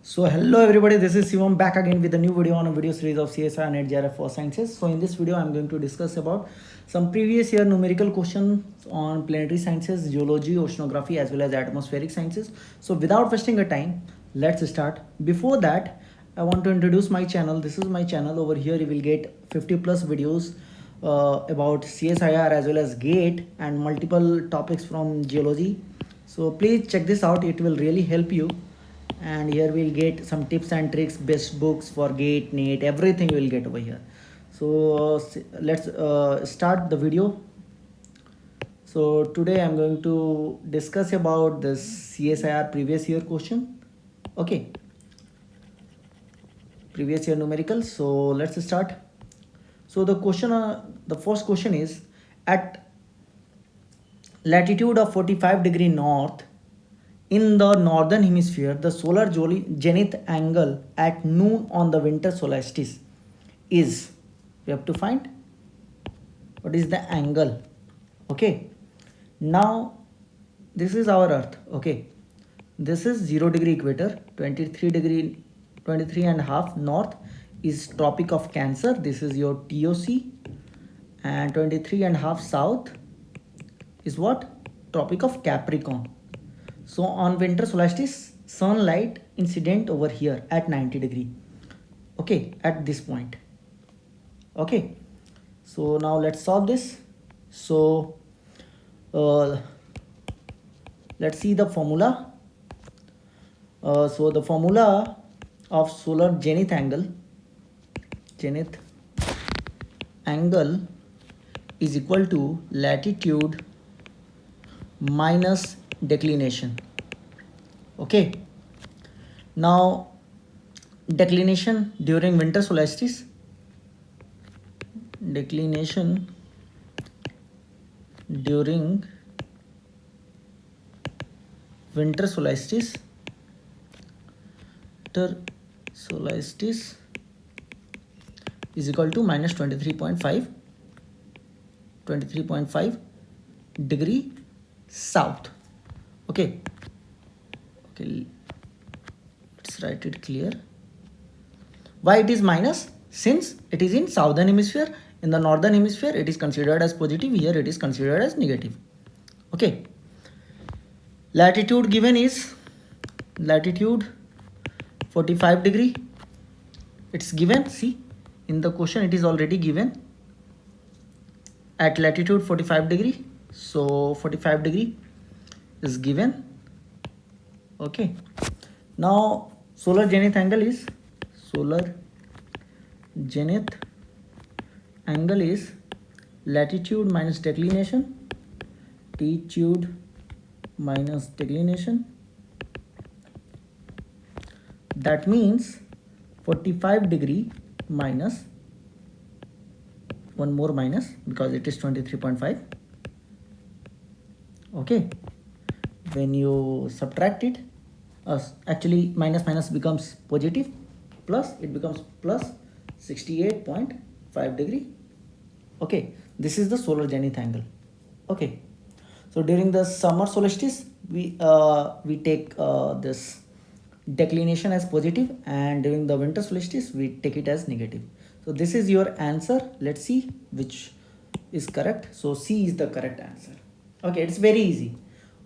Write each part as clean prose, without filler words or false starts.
So hello everybody, this is Shivam back again with a new video on a video series of CSI and JRF for Sciences. So in this video I'm going to discuss about some previous year numerical questions on planetary sciences, geology, oceanography as well as atmospheric sciences. So without wasting a time, let's start. Before that, I want to introduce my channel. This is my channel. Over here you will get 50 plus videos about CSIR as well as GATE and multiple topics from geology. So please check this out, it will really help you. And here we'll get some tips and tricks, best books for GATE, NET, everything we'll get over here. So let's start the video. So today I'm going to discuss about this CSIR previous year question. Okay, previous year numerical. So let's start. So the question, the first question is, at latitude of 45° north in the northern hemisphere, the solar zenith angle at noon on the winter solstice is, we have to find what is the angle. Okay, now this is our earth. Okay, this is 0° equator, 23 and a half north is tropic of Cancer, this is your TOC, and 23 and a half south is what? Tropic of Capricorn. So on winter solstice, sunlight incident over here at 90°. Okay, at this point. Okay, so now let's solve this. So let's see the formula. So the formula of solar zenith angle is equal to latitude minus declination. Okay, now declination during winter solstice, declination during winter solstice is equal to minus 23.5 degree south. Okay, let's write it clear. Why it is minus? Since it is in southern hemisphere, in the northern hemisphere it is considered as positive, here it is considered as negative. Okay, latitude given is latitude 45°. It's given, see in the question it is already given at latitude 45°. So 45° is given. Okay, now solar zenith angle is latitude minus declination, latitude minus declination. That means 45° minus one more minus because it is 23.5. okay, when you subtract it, actually minus becomes positive, plus it becomes plus 68.5°. okay, this is the solar zenith angle. Okay, so during the summer solstice we take this declination as positive, and during the winter solstice we take it as negative. So this is your answer. Let's see which is correct. So C is the correct answer. Okay, it's very easy.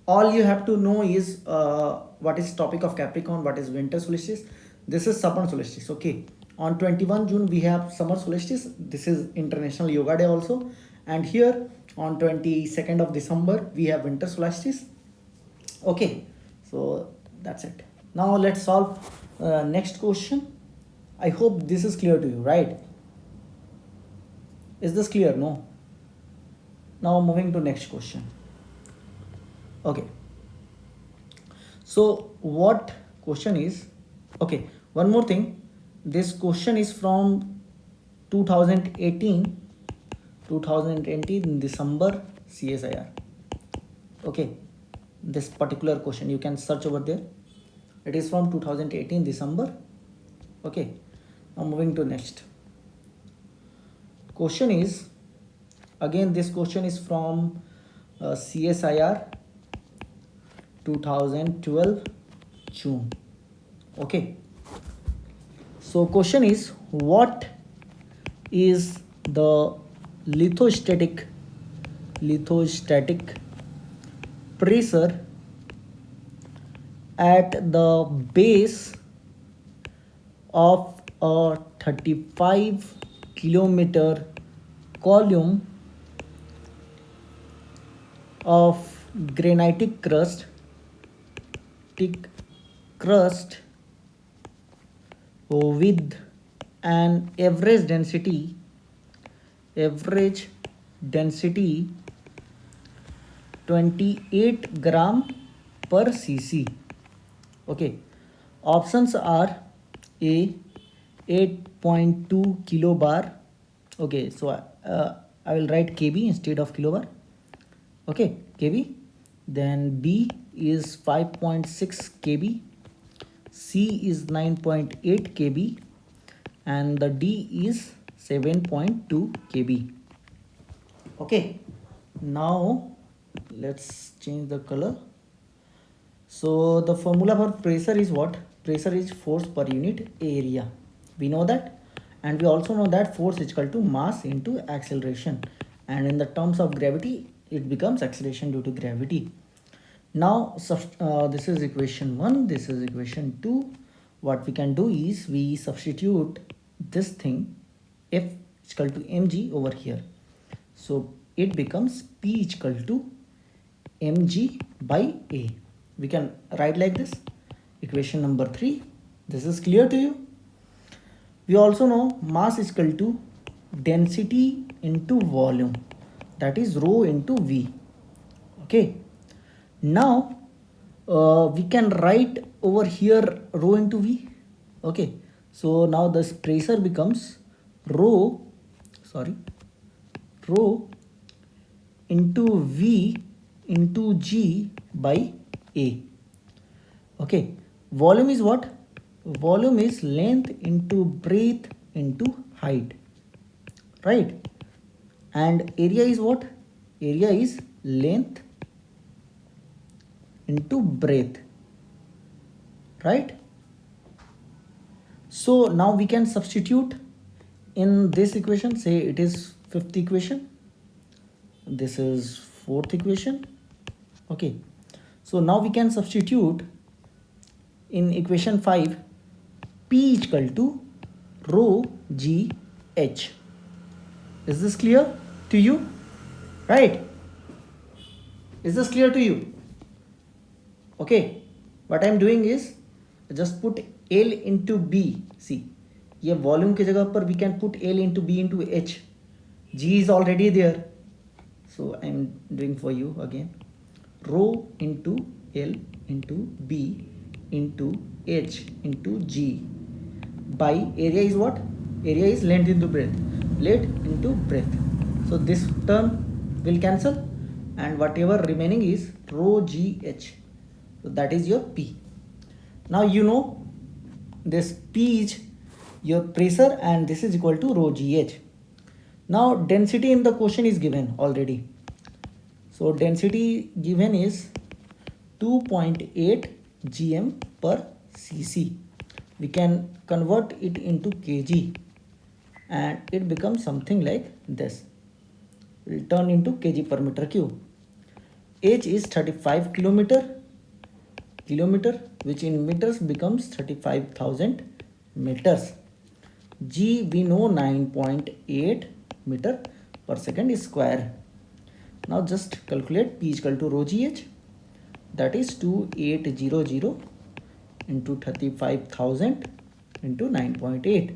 All you have to know is what is tropic of Capricorn, what is winter solstice. This is summer solstice. Okay, on 21 June we have summer solstice. This is International Yoga Day also, and here on 22nd of December we have winter solstice. Okay, so that's it. Now let's solve next question. I hope this is clear to you, right? Is this clear? No? Now moving to next question. Okay, so what question is, okay, one more thing, this question is from 2018 December CSIR. Okay, this particular question you can search over there, it is from 2018 December. Okay, now moving to next question is, again this question is from CSIR 2012 June. Okay, So question is, what is the lithostatic pressure at the base of a 35 kilometer column of granitic crust with an average density 28 gram per cc. Okay, options are A 8.2 kilobar. Okay, so I will write kb instead of kilobar. Okay, kb. Then B is 5.6 kb, C is 9.8 kb, and the D is 7.2 kb. Okay, now let's change the color. So the formula for pressure is what? Pressure is force per unit area. We know that, and we also know that force is equal to mass into acceleration, and in the terms of gravity it becomes acceleration due to gravity. Now this is equation 1, this is equation 2. What we can do is we substitute this thing, F is equal to mg over here. So it becomes P is equal to mg by A. We can write like this, equation number 3. This is clear to you? We also know mass is equal to density into volume, that is rho into V. Okay, now we can write over here rho into V. Okay, so now this pressure becomes rho into V into G by A. Okay, volume is what? Volume is length into breadth into height, right? And area is what? Area is length into breadth, right? So now we can substitute in this equation. Say it is fifth equation, this is fourth equation. Okay, so now we can substitute in equation 5, P is equal to rho G H. Is this clear to you? Right? Is this clear to you? Okay, what I am doing is just put L into B. See, ये volume की जगह पर we can put L into B into H. G is already there, so I am doing for you again. Rho into L into B into H into G by area is what? Area is length into breadth. Length into breadth. So this term will cancel, and whatever remaining is rho GH. So that is your P. Now you know this P is your pressure and this is equal to rho GH. Now density in the question is given already. So density given is 2.8 gm per cc. We can convert it into kg and it becomes something like this. It will turn into kg per meter cube. H is 35 kilometer, which in meters becomes 35,000 meters. G we know 9.8 meter per second square. Now just calculate P is equal to rho GH, that is 2800 into 35,000 into 9.8.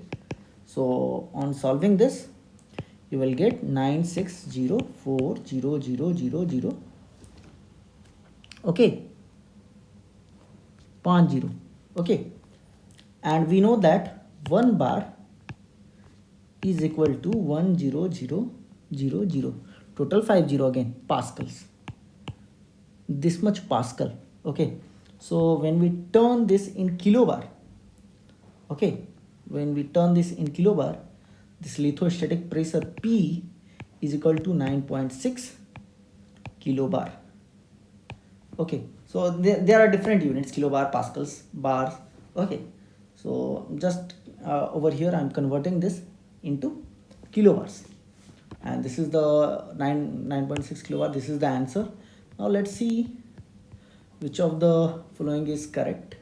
So on solving this you will get 9604000. Okay, 50. Okay, and we know that 1 bar is equal to 10000, total 50 again, pascals, this much pascal. Okay, so when we turn this in kilobar, okay, when we turn this in kilobar, this lithostatic pressure P is equal to 9.6 kilobar. Okay, so there are different units, kilobar, pascals, bars. Okay, so just over here I'm converting this into kilowatts, and this is the 9.6 kilowatt. This is the answer. Now let's see which of the following is correct.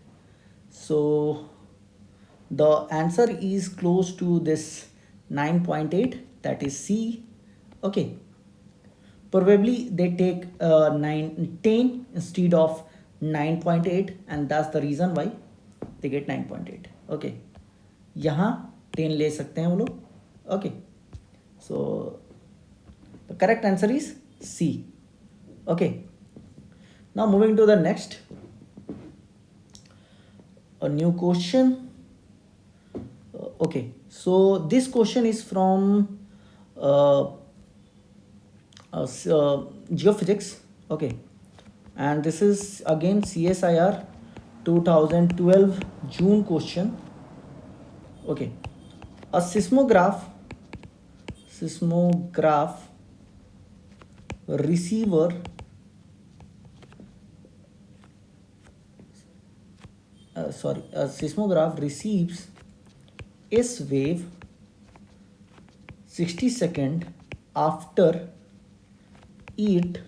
So the answer is close to this 9.8, that is C. Okay, probably they take 10 instead of 9.8, and that's the reason why they get 9.8. Okay, यहाँ 10 ले सकते हैं वो लोग. Okay, so the correct answer is C. Okay, now moving to the next, a new question. Okay, so this question is from geophysics. Okay, and this is again CSIR 2012 June question. Okay, a seismograph receiver a seismograph receives S wave 60 seconds after it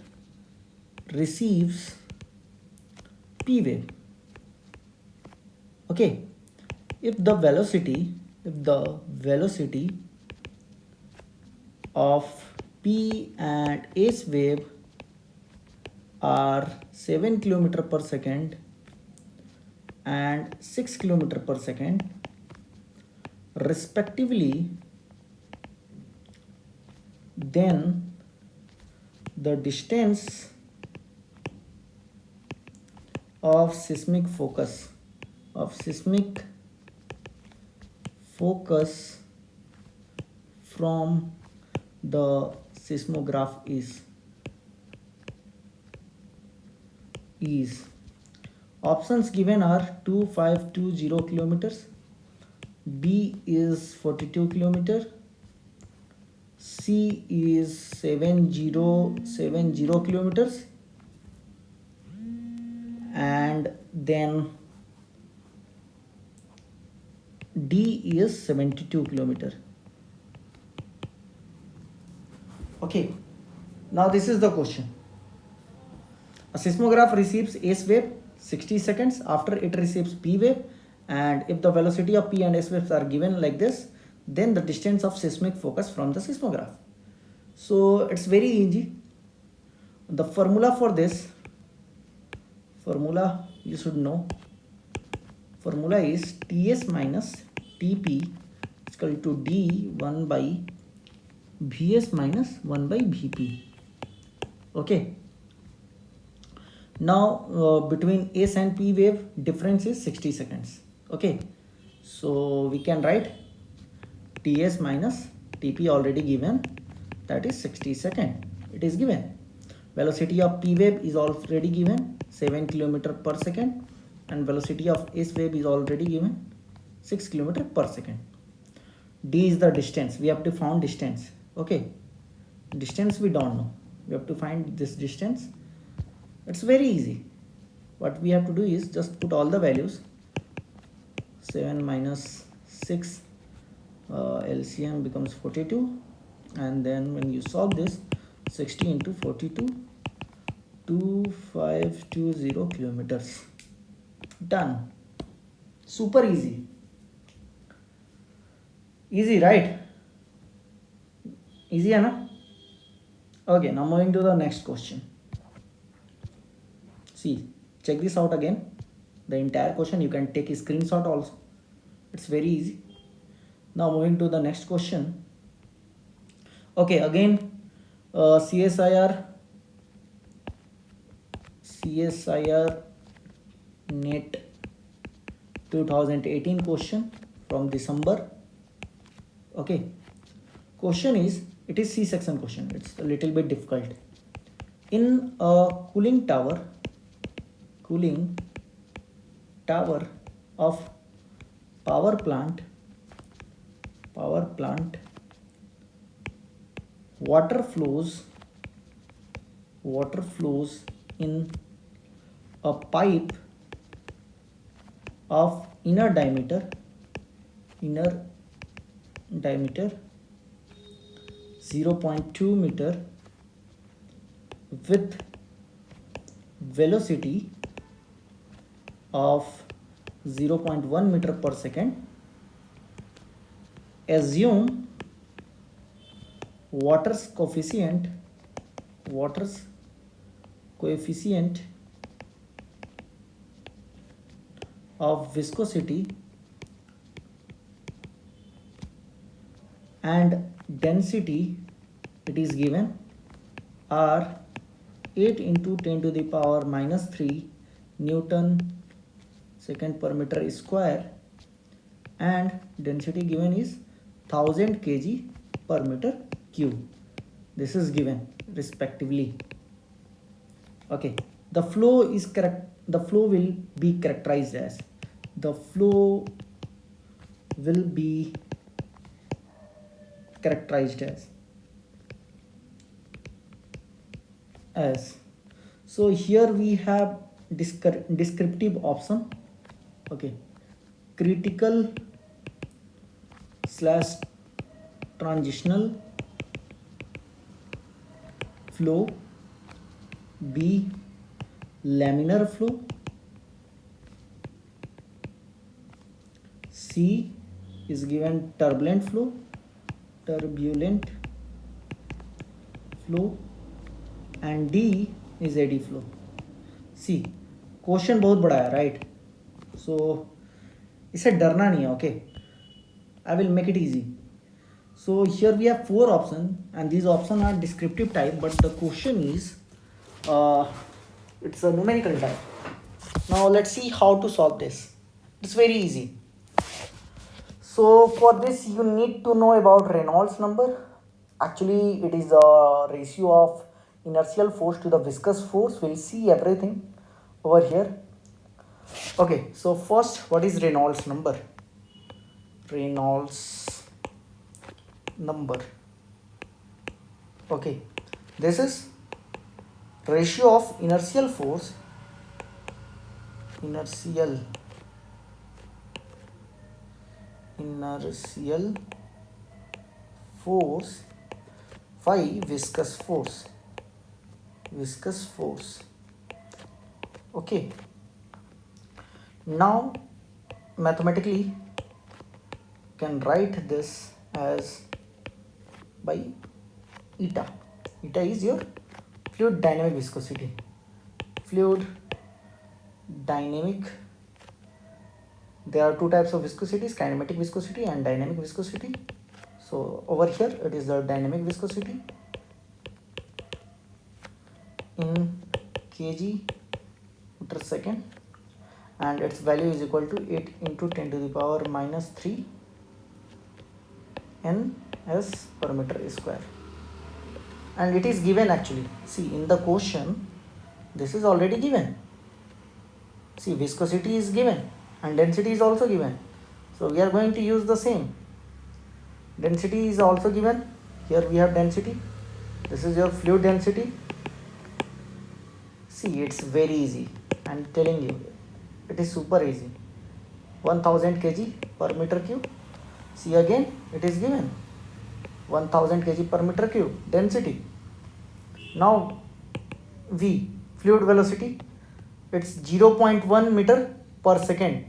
receives P wave. Okay, if the velocity of P and S wave are 7 km per second and 6 km per second respectively, then the distance of seismic focus from the seismograph is options given are 2520 kilometers, B is 42 kilometer, C is 7070 kilometers, and then D is 72 kilometer. Okay, now this is the question. A seismograph receives S wave 60 seconds after it receives P wave, and if the velocity of P and S waves are given like this, then the distance of seismic focus from the seismograph. So it's very easy. The formula for this, you should know. Formula is Ts minus Tp is equal to D 1 by Vs minus 1 by Vp. Okay. Now between S and P wave difference is 60 seconds. Okay, so we can write Ts minus Tp already given, that is 60 seconds. It is given. Velocity of P wave is already given 7 km per second, and velocity of S wave is already given 6 km per second. D is the distance. We have to find distance. Okay, distance we don't know. We have to find this distance. It's very easy. What we have to do is just put all the values. 7 minus 6 LCM becomes 42, and then when you solve this, 60 into 42, 2520 kilometers. Done. Super easy. Easy, right? Easy, Anna? Okay, now moving to the next question. See, check this out again. The entire question, you can take a screenshot also. It's very easy. Now moving to the next question. Okay, again CSIR NET 2018 question from December. Okay, question is, it is C section question. It's a little bit difficult. In a cooling tower of power plant, water flows in a pipe of inner diameter inner diameter 0.2 meter with velocity of 0.1 meter per second. Assume water's coefficient of viscosity and density, it is given, are 8 into 10 to the power minus 3 Newton second per meter square, and density given is 1000 kg per meter cube. This is given respectively. Okay, the flow will be characterized as so here we have descriptive option. Okay, critical slash transitional flow, B laminar flow, C is given turbulent flow, and D is eddy flow. See, question बहुत बड़ा है, right? सो इसे डरना नहीं है. Okay, I will make it easy. So here we have 4 options, and these options are descriptive type, but the question is it's a numerical type. Now let's see how to solve this. It's very easy. So for this you need to know about Reynolds number. Actually it is the ratio of inertial force to the viscous force. We'll see everything over here. Okay, so first, what is Reynolds number? Reynolds number. Okay, this is ratio of inertial force by viscous force. Okay, now mathematically can write this as by eta. Eta is your fluid dynamic viscosity. There are 2 types of viscosities, kinematic viscosity and dynamic viscosity. So over here it is the dynamic viscosity in kg meter second, and its value is equal to 8 into 10 to the power minus 3 Ns per meter square, and it is given. Actually, see, in the question this is already given. See, viscosity is given and density is also given, so we are going to use the same. Density is also given. Here we have density. This is your fluid density. See, it's very easy. I'm telling you, it is super easy. 1000 kg per meter cube. See, again it is given 1000 kg per meter cube density. Now V, fluid velocity, it's 0.1 meter per second.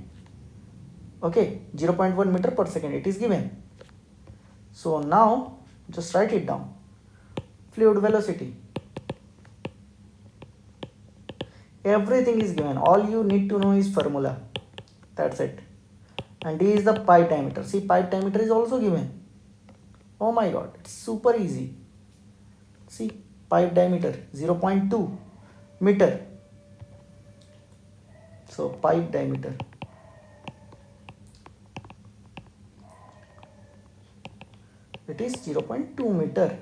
Okay, 0.1 meter per second it is given. So now just write it down. Fluid velocity, everything is given. All you need to know is formula. That's it. And D is the pipe diameter. See, pipe diameter is also given. Oh my god, it's super easy. See, pipe diameter 0.2 meter. So pipe diameter, it is 0.2 meter.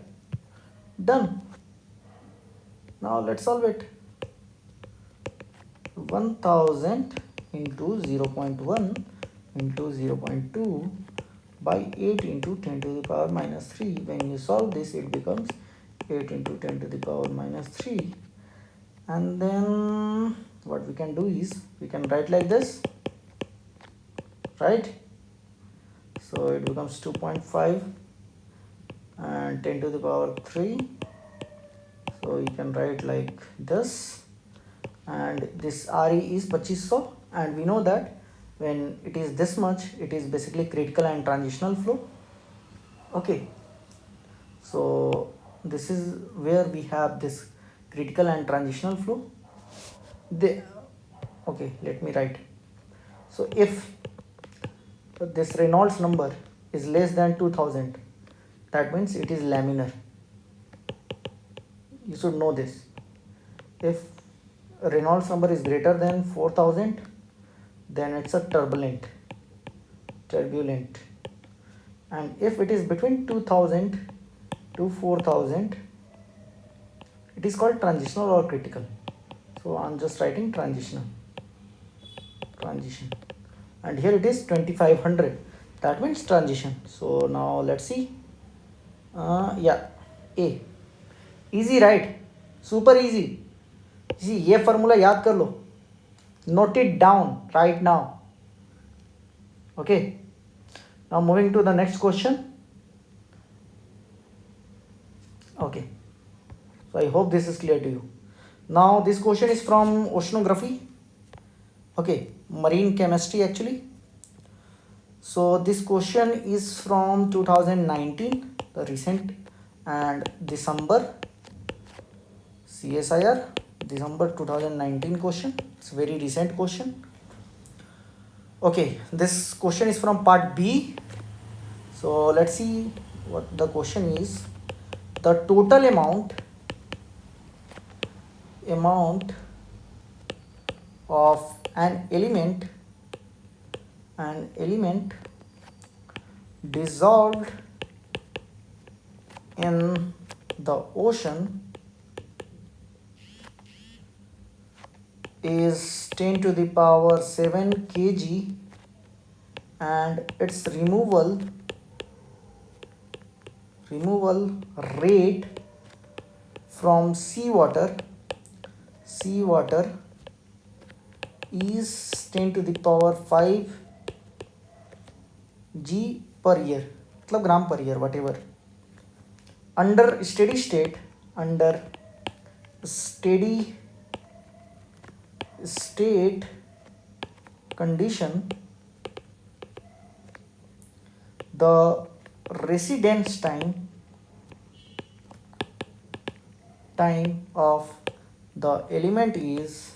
Done. Now let's solve it. 1000 into 0.1 into 0.2 by 8 into 10 to the power minus 3. When you solve this, it becomes 8 into 10 to the power minus 3. And then what we can do is we can write like this, right? So it becomes 2.5 and 10 to the power 3. So you can write like this, and this RE is 2500, and we know that when it is this much, it is basically critical and transitional flow. Okay, so this is where we have this critical and transitional flow. Okay, let me write. So if this Reynolds number is less than 2000, that means it is laminar. You should know this. If Reynolds number is greater than 4000, then it's a turbulent, and if it is between 2000 to 4000, it is called transitional or critical. So I'm just writing transition, and here it is 2500, that means transition. So now let's see. Yeah, A, easy, right? Super easy. See, ये formula याद कर लो, note it down right now. Okay, now moving to the next question. Okay, so I hope this is clear to you. Now this question is from oceanography. Okay, marine chemistry actually. So this question is from 2019, the recent, and December, CSIR, December 2019 question. It's a very recent question. Okay, this question is from part B. So let's see what the question is. The total amount of an element dissolved in the ocean is 10 to the power 7 kg, and its removal rate from seawater is 10 to the power 5 g per year, मतलब gram per year, whatever. Under steady state condition, the residence time of the element is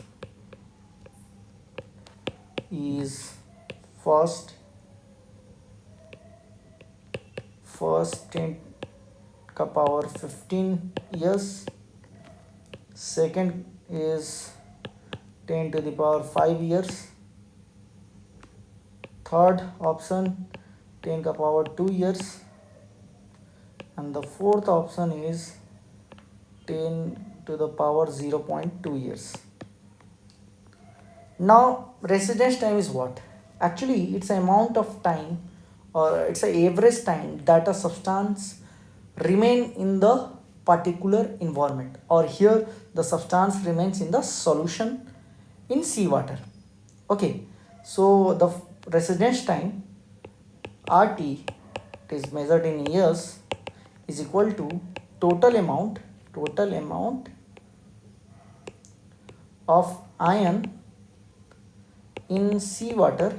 first 10 ka power 15 years, second is 10 to the power 5 years, third option 10 ka power 2 years, and the fourth option is 10 to the power 0.2 years. Now residence time is what? Actually it's an amount of time, or it's an average time that a substance remain in the particular environment, or here the substance remains in the solution in seawater. Okay, so the residence time RT, it is measured in years, is equal to total amount of ion in seawater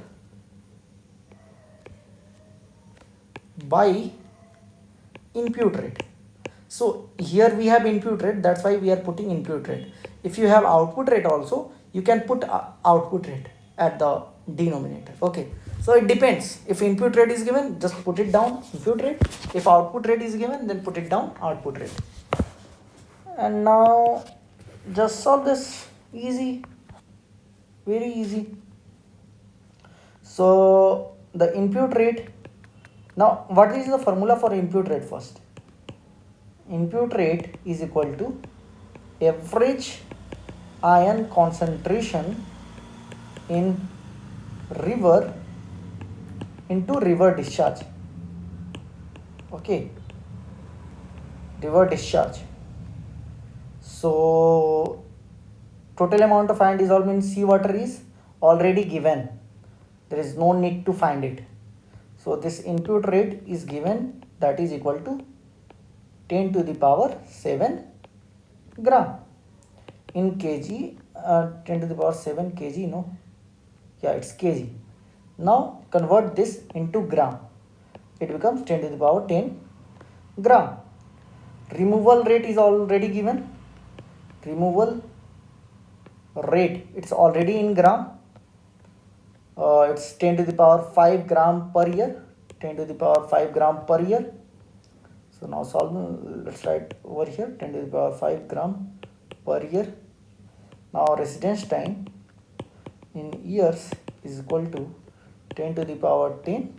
by input rate. So here we have input rate, that's why we are putting input rate. If you have output rate also, you can put output rate at the denominator. Okay, so it depends. If input rate is given, just put it down input rate. If output rate is given, then put it down output rate. And now just solve this. Easy, very easy. So the input rate, now what is the formula for input rate first? Input rate is equal to average ion concentration in river into river discharge. Okay, river discharge. So total amount of ion dissolved in seawater is already given, there is no need to find it. So this input rate is given, that is equal to 10 to the power 7 gram in kg. 10 to the power 7 kg, no, yeah, it's kg. Now convert this into gram, it becomes 10 to the power 10 gram. Removal rate is already given, removal rate, it's already in gram. It's 10 to the power 5 gram per year, 10 to the power 5 gram per year. So now solve, let's write over here 10 to the power 5 gram per year. Now residence time in years is equal to 10 to the power 10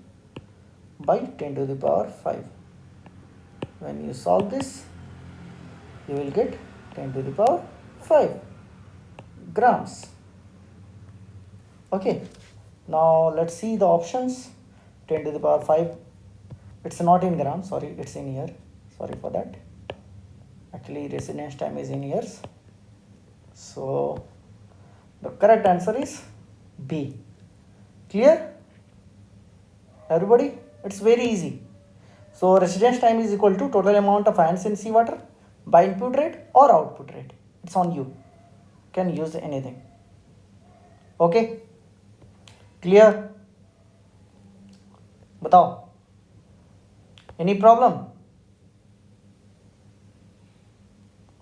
by 10 to the power 5. When you solve this, you will get 10 to the power 5 grams. Okay, now let's see the options. 10 to the power 5, it's not in grams, sorry, it's in year, sorry for that. Actually residence time is in years. So the correct answer is B. Clear? Everybody? It's very easy. So residence time is equal to total amount of ions in seawater by input rate or output rate. It's on you. Can use anything. Okay? Clear? Batao. Any problem?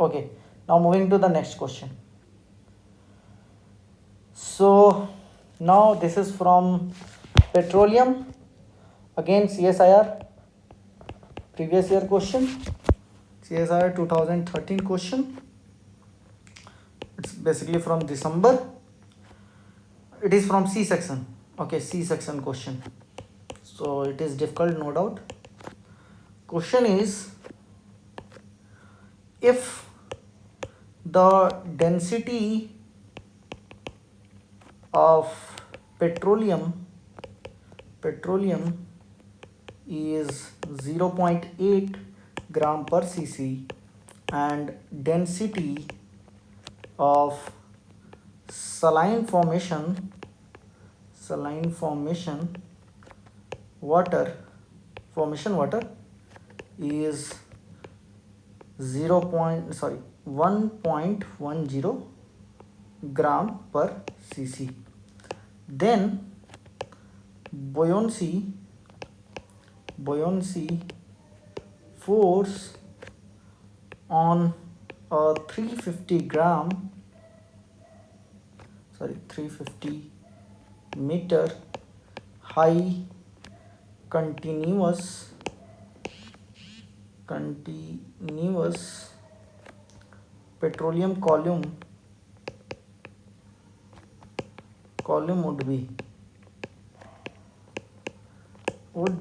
Okay. Now moving to the next question. So now this is from petroleum. Again CSIR. Previous year question. CSIR 2013 question. It's basically from December. It is from C section. Okay, C section question. So it is difficult, no doubt. Question is, if the density of petroleum is 0.8 gram per cc and density of saline formation water is 1.10 gram per cc, then buoyancy force on a 350 meter high continuous petroleum column would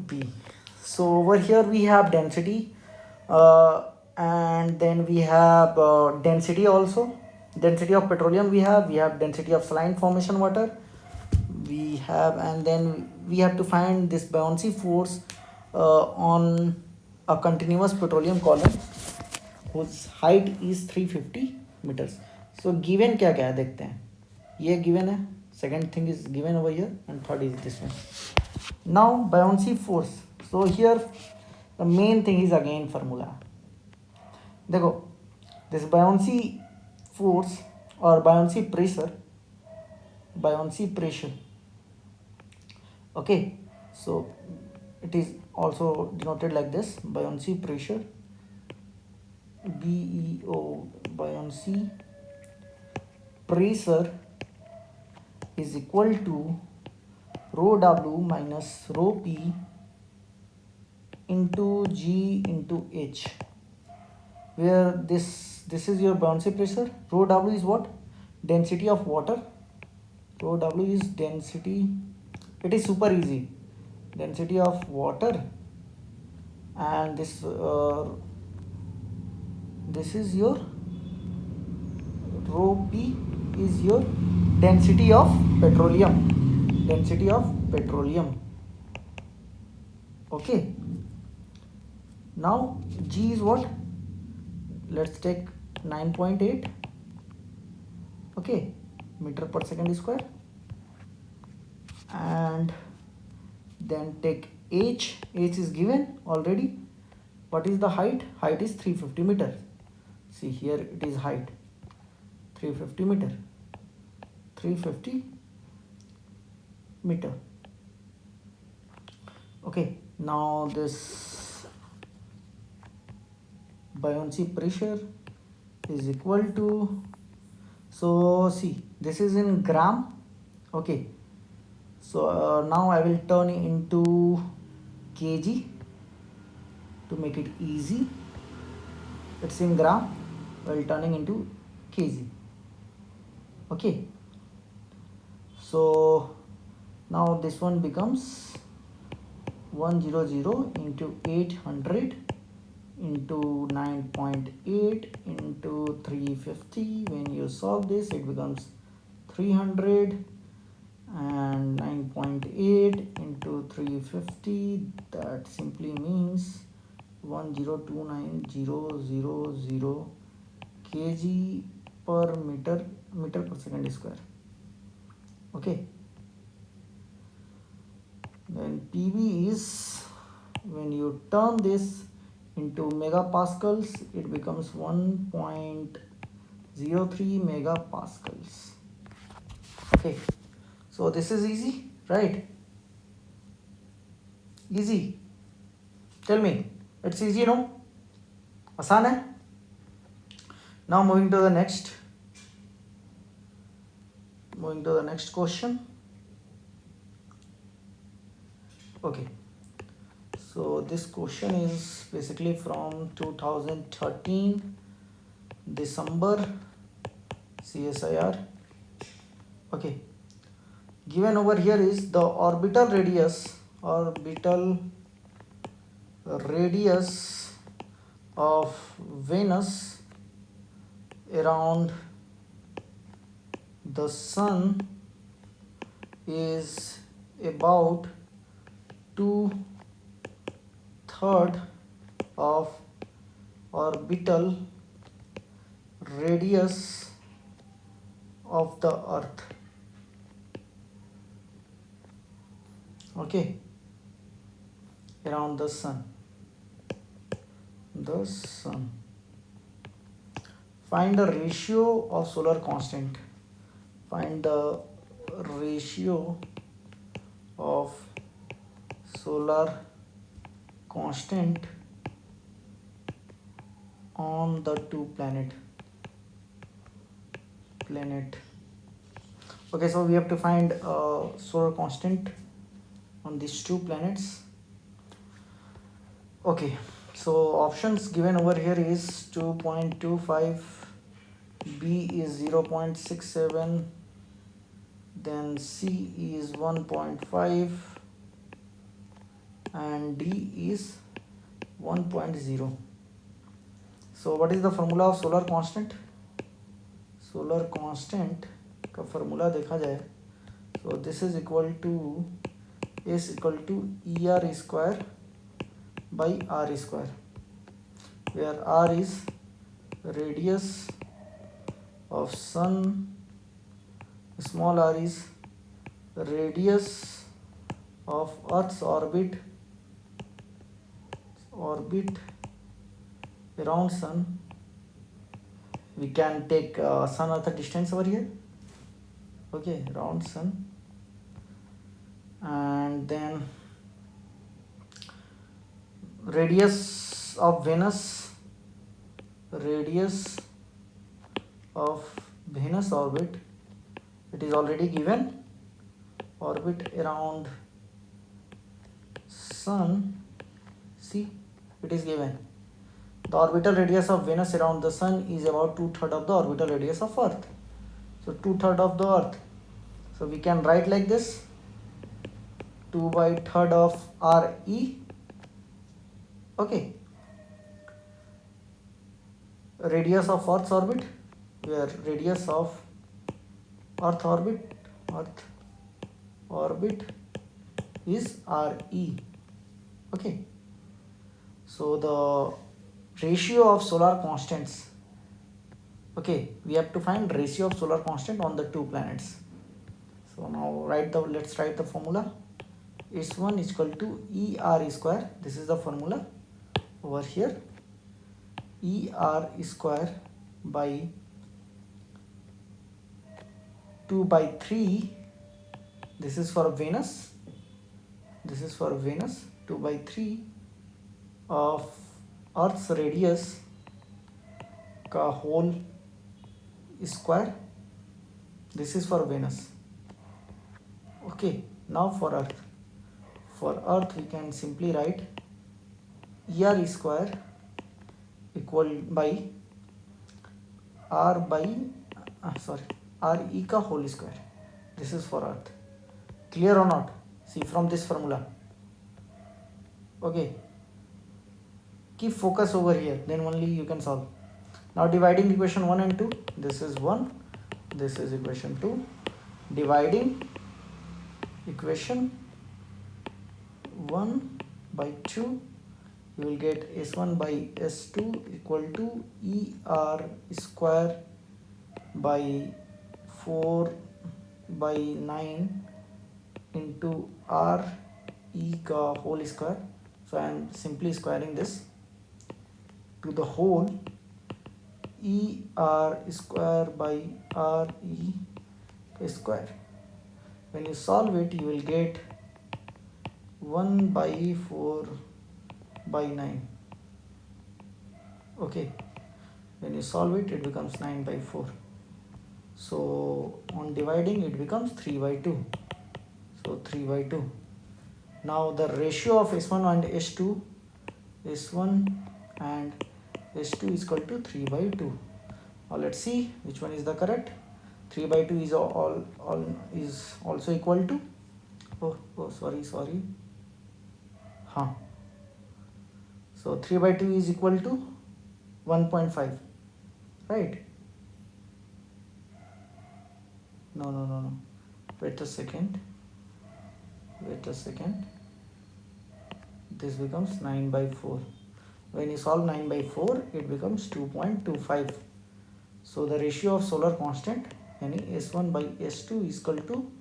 be. So over here we have density, and then we have density also. Density of petroleum we have density of saline formation water we have, and then we have to find this buoyancy force on a continuous petroleum column whose height is 350 meters. So given क्या क्या है देखते हैं. ये given है, second thing is given over here, and third is this one. Now buoyancy force. So here the main thing is again formula. देखो, this buoyancy force or buoyancy pressure, okay, so it is also denoted like this, buoyancy pressure, BEO, buoyancy pressure is equal to rho W minus rho P into G into H, where this is your buoyancy pressure. Rho W is what? Density of water. Rho W is density, it is super easy, density of water, and this is your rho P is your density of petroleum. Okay, now G is what? Let's take 9.8, okay, meter per second square, and then take H is given already. What is the height? Height is 350 meter. See here it is height 350 meter. 350 meter. Okay, now this buoyancy pressure is equal to, so see this is in gram. Okay, so now I will turn into kg to make it easy. It's in gram while turning into kg. Okay, so now this one becomes 100 into 800 into 9.8 into 350. When you solve this, it becomes 300, and 9.8 into 350, that simply means 1029000 kg per meter per second square. Okay, then PV is, when you turn this into megapascals, it becomes 1.03 megapascals. Okay, so this is easy, right? Easy. Tell me, it's easy, no? आसान है? Now moving to the next question. Okay, so this question is basically from 2013 December CSIR. Okay, given over here is the orbital radius of Venus around the sun is about 2/3 of orbital radius of the Earth. Okay, around the sun. Find the ratio of solar constant. Find the ratio of solar constant on the two planet. Okay, so we have to find solar constant on these two planets. Okay, so options given over here is 2.25, B is 0.67, then C is 1.5, and D is 1.0. So what is the formula of solar constant? Solar constant का formula देखा जाए, so this is equal to S equal to ER square by R square, where R is radius of sun, small r is radius of Earth's orbit around sun. We can take sun Earth distance over here. Okay, around sun, and then radius of Venus orbit, it is already given, orbit around sun. See, it is given. The orbital radius of Venus around the sun is about 2/3 of the orbital radius of Earth. So 2/3 of the Earth. So we can write like this: 2/3 of RE. Okay. Radius of Earth's orbit, where radius of Earth orbit is RE. Okay. So the ratio of solar constants. Okay, we have to find ratio of solar constant on the two planets. So now let's write the formula. S1 is equal to ER square. This is the formula over here. ER square by 2 by 3. This is for Venus. This is for Venus. 2 by 3 of Earth's radius का whole square. This is for Venus. Okay, now for Earth. For Earth we can simply write ER square equal by R by RE का whole square. This is for Earth. Clear or not? See from this formula. Okay. Keep focus over here, then only you can solve. Now dividing equation 1 and 2. This is 1. This is equation 2. Dividing equation 1 by 2. You will get S1 by S2 equal to ER square by 4 by 9 into RE का whole square. So I am simply squaring this to the whole. ER square by RE square. When you solve it, you will get 1 by 4 by 9. Okay. When you solve it, it becomes 9 by 4. So on dividing, it becomes 3 by 2. So 3 by 2. Now the ratio of S1 and S2, S1 and S2 is equal to 3 by 2. Now let's see which one is the correct. 3 by 2 is is also equal to sorry. So 3 by 2 is equal to 1.5, right? No. Wait a second. This becomes 9 by 4. When you solve 9 by 4, it becomes 2.25. So the ratio of solar constant, yani S1 by S2 is equal to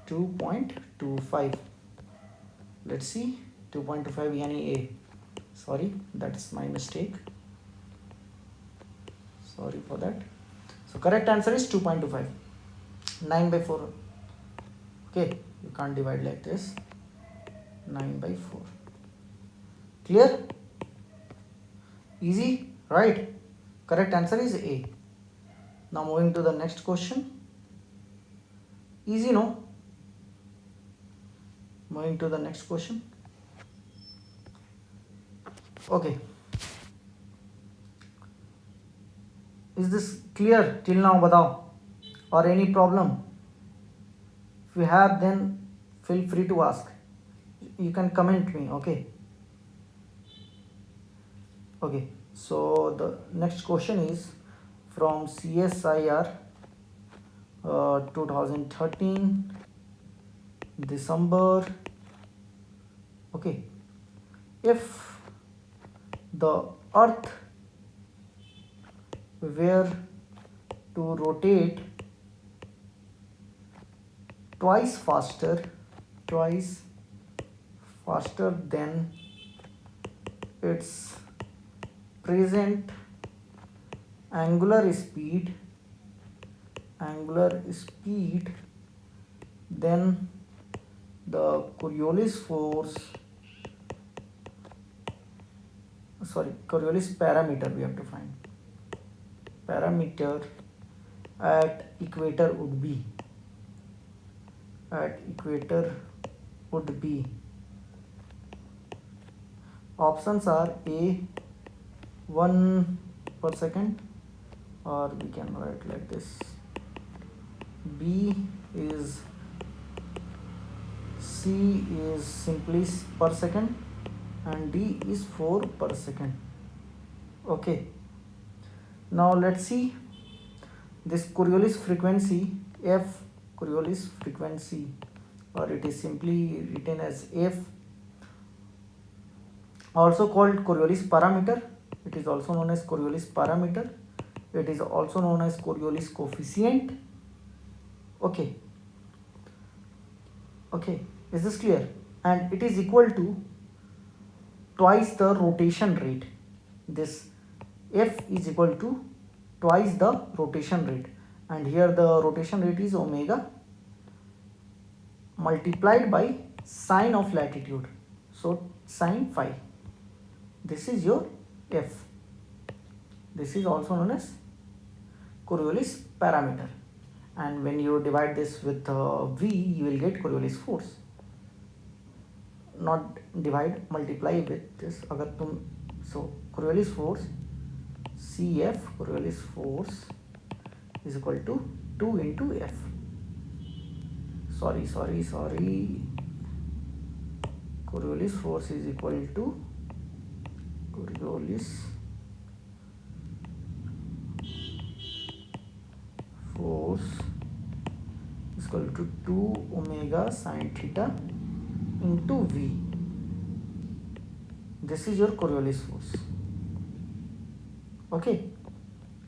2.25. Let's see, 2.25 yani A. Sorry, that's my mistake. Sorry for that. So correct answer is 2.25. 9 by 4. Okay, you can't divide like this. 9 by 4. Clear? Easy, right? Correct answer is A. Now moving to the next question. Easy, no? Moving to the next question. Okay. Is this clear till now? Batao. Or any problem? If you have, then feel free to ask. You can comment me, okay? Okay, so the next question is from CSIR 2013 December. Okay, if the Earth were to rotate twice faster than its present angular speed, then the Coriolis parameter we have to find. Parameter at equator would be. Options are A 1 per second, or we can write like this. B is C is simply per second, and D is 4 per second. Okay. Now let's see this Coriolis frequency, F Coriolis frequency, or it is simply written as F, also called Coriolis parameter. It is also known as Coriolis parameter. It is also known as Coriolis coefficient. Okay. Is this clear? And it is equal to twice the rotation rate. This F is equal to twice the rotation rate, and here the rotation rate is omega multiplied by sine of latitude, so sine phi. This is your F. This is also known as Coriolis parameter, and when you divide this with V, you will get Coriolis force. Not divide, multiply with this. अगर तुम so Coriolis force CF, Coriolis force is equal to 2 into F. Sorry. Coriolis force is equal to Coriolis force is equal to 2 omega sine theta into V. This is your Coriolis force. Okay,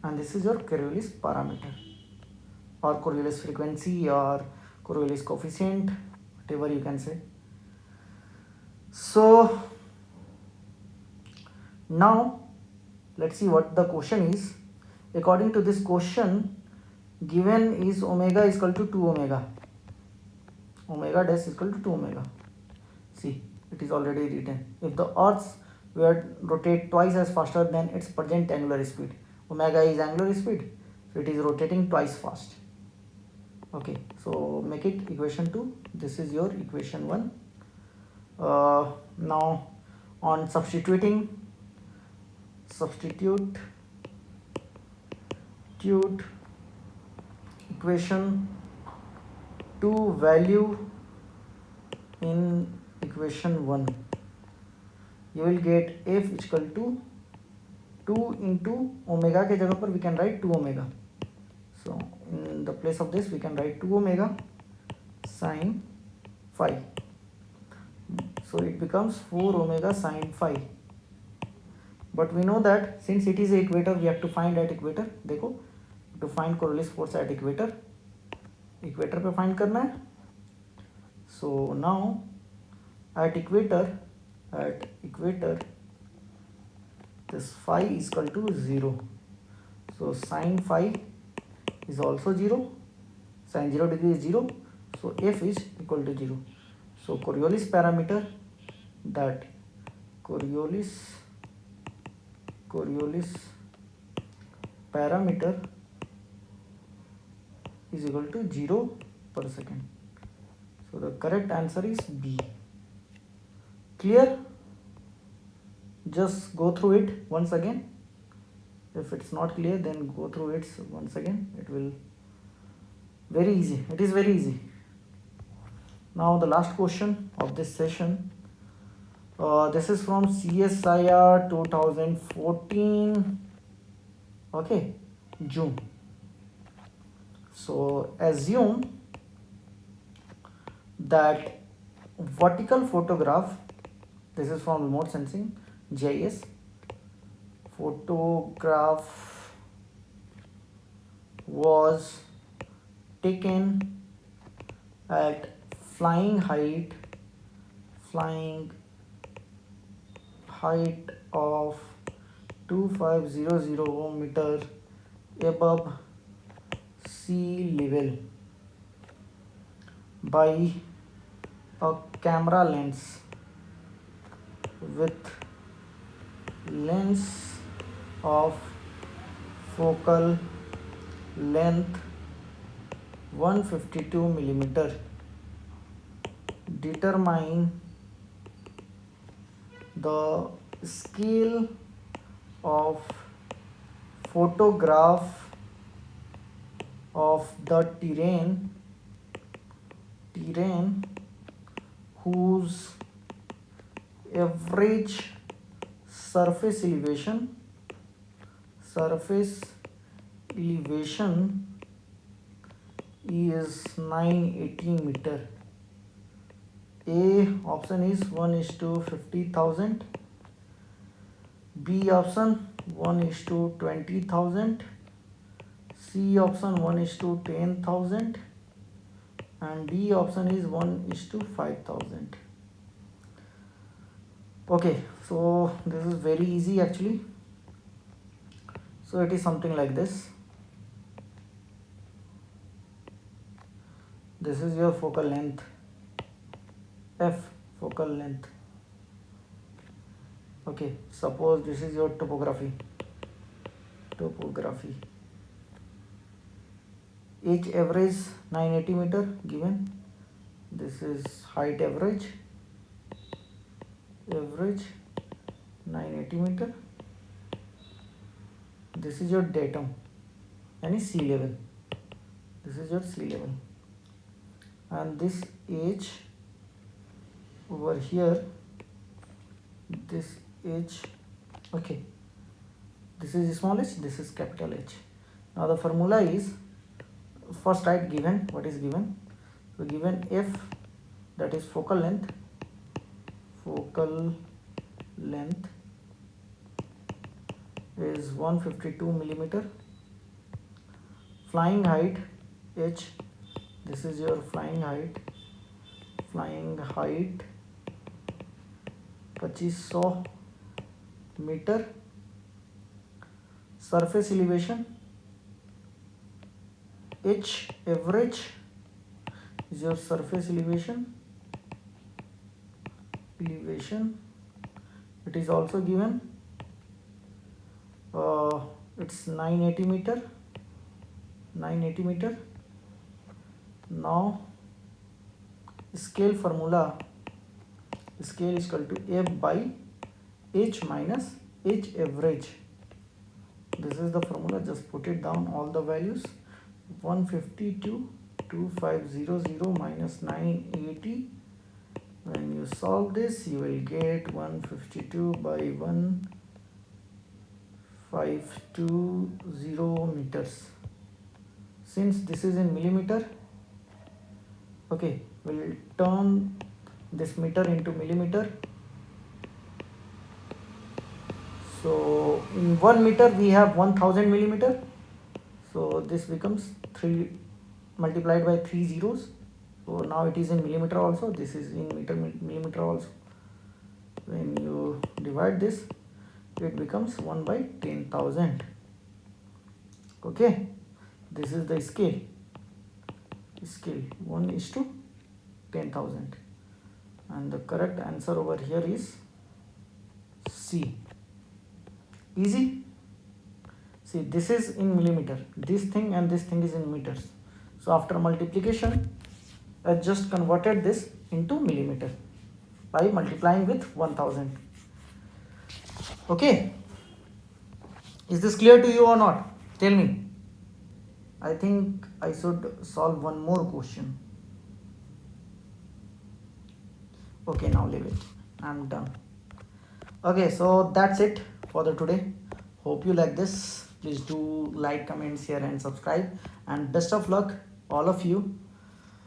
and this is your Coriolis parameter, or Coriolis frequency, or Coriolis coefficient, whatever you can say. So now let's see what the question is. According to this question, given is omega is equal to 2 omega. Omega dash is equal to 2 omega. See, it is already written. If the Earth were rotate twice as faster than its present angular speed, omega is angular speed, so it is rotating twice fast. Okay, so make it equation 2. This is your equation 1. Now on substitute equation 2 value in equation 1, you will get F is equal to 2 into omega के जगह पर we can write 2 omega. So in the place of this we can write 2 omega sine phi. So it becomes 4 omega sine phi. But we know that since it is a equator, we have to find at equator. देखो, to find Coriolis force at equator पे find करना है. So now at equator this phi is equal to 0. So sine phi is also 0. Sine 0 degree is 0. So F is equal to 0. So Coriolis parameter, that Coriolis parameter is equal to 0 per second. So the correct answer is B. Clear? Just go through it once again. If it's not clear, then go through it once again. It will very easy. It is very easy. Now the last question of this session. This is from CSIR 2014. Okay, June. So assume that vertical photograph, this is from remote sensing, GIS, photograph was taken at flying height of 2500 meter above sea level by a camera lens with lens of focal length 152 millimeter. Determine the scale of photograph of the terrain whose average surface elevation is 980 meter. A option is 1:50,000. B option 1:20,000. C option 1:10,000. and D option is 1:5000. Okay, so this is very easy actually. So it is something like this. This is your focal length, F focal length. Okay, suppose this is your topography. H average 980 meter given. This is height average 980 meter. This is your datum, any sea level. This is your sea level, and this H over here, this H, okay, this is small h, this is capital H. Now the formula is, first write given, what is given. So given F, that is focal length is 152 millimeter. Flying height H, this is your flying height 2500 meter. Surface elevation H average is your surface elevation. It is also given, it's 980 meter. Now scale formula, scale is equal to F by H minus H average. This is the formula, just put it down, all the values. 152.2500 minus 980. When you solve this, you will get 152 by 1520 meters. Since this is in millimeter, okay, we'll turn this meter into millimeter. So in 1 meter we have 1000 millimeter. So this becomes 3 multiplied by 3 zeros. So now it is in millimeter also, this is in millimeter also. When you divide this, it becomes 1 by 10,000. Okay, this is the scale 1:10,000, and the correct answer over here is C. Easy. See, this is in millimeter, this thing and this thing is in meters. So after multiplication, I just converted this into millimeter by multiplying with 1000. Okay, is this clear to you or not? Tell me. I think I should solve one more question. Okay, now leave it, I'm done. Okay, so that's it for the today. Hope you like this. Please do like, comment, share and subscribe, and best of luck all of you